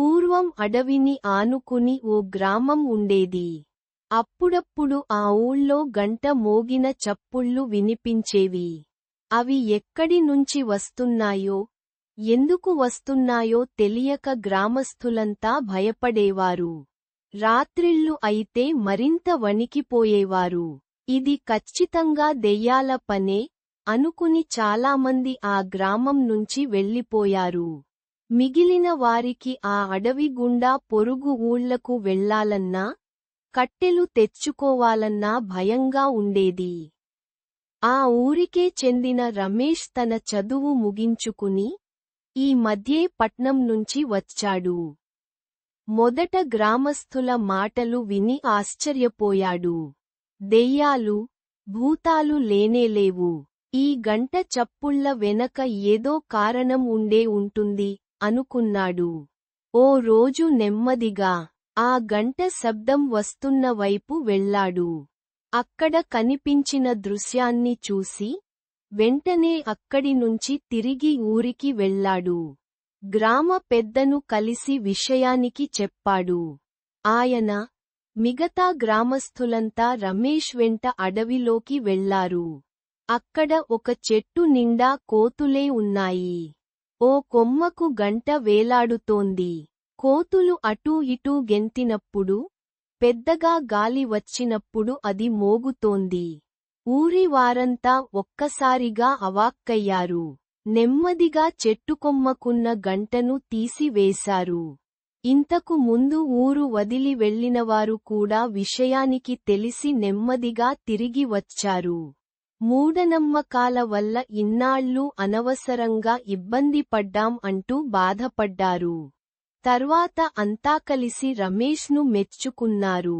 పూర్వం అడవిని ఆనుకుని ఓ గ్రామం ఉండేది. అప్పుడప్పుడు ఆ ఊళ్ళో గంట మోగిన చప్పుళ్ళు వినిపించేవి. అవి ఎక్కడి నుంచి వస్తున్నాయో, ఎందుకు వస్తున్నాయో తెలియక గ్రామస్థులంతా భయపడేవారు. రాత్రిళ్ళు అయితే మరింత వణికిపోయేవారు. ఇది ఖచ్చితంగా దెయ్యాల పనే అనుకుని చాలామంది ఆ గ్రామం నుంచి వెళ్ళిపోయారు. మిగిలిన వారికి ఆ అడవి గుండా పొరుగు ఊళ్లకు వెళ్లాలన్నా, కట్టెలు తెచ్చుకోవాలన్నా భయంగా ఉండేది. ఆ ఊరికే చెందిన రమేష్ తన చదువు ముగించుకుని ఈ మధ్యే పట్నం నుంచి వచ్చాడు. మొదట గ్రామస్థుల మాటలు విని ఆశ్చర్యపోయాడు. దెయ్యాలు, భూతాలు లేనేలేవు. ఈ గంట చప్పుళ్ల వెనక ఏదో కారణం ఉండే ఉంటుంది అనుకున్నాడు. ఓ రోజు నెమ్మదిగా ఆ గంట శబ్దం వస్తున్న వైపు వెళ్ళాడు. అక్కడ కనిపించిన దృశ్యాన్ని చూసి వెంటనే అక్కడి నుంచి తిరిగి ఊరికి వెళ్ళాడు. గ్రామ పెద్దను కలిసి విషయానికి చెప్పాడు. ఆయన, మిగతా గ్రామస్థులంతా రమేష్ వెంట అడవిలోకి వెళ్లారు. అక్కడ ఒక చెట్టు నిండా కోతులే ఉన్నాయి. ఓ కొమ్మకు గంట వేలాడుతోంది. కోతులు అటూ ఇటూ గెంతినప్పుడు, పెద్దగా గాలి వచ్చినప్పుడు అది మోగుతోంది. ఊరి వారంతా ఒక్కసారిగా అవాక్కయ్యారు. నెమ్మదిగా చెట్టుకొమ్మకున్న గంటను తీసివేశారు. ఇంతకు ముందు ఊరు వదిలి వెళ్లినవారు కూడా విషయానికి తెలిసి నెమ్మదిగా తిరిగి వచ్చారు. మూఢనమ్మకాల వల్ల ఇన్నాళ్లూ అనవసరంగా ఇబ్బంది పడ్డాం అంటూ బాధపడ్డారు. తర్వాత అంతా కలిసి రమేష్ను మెచ్చుకున్నారు.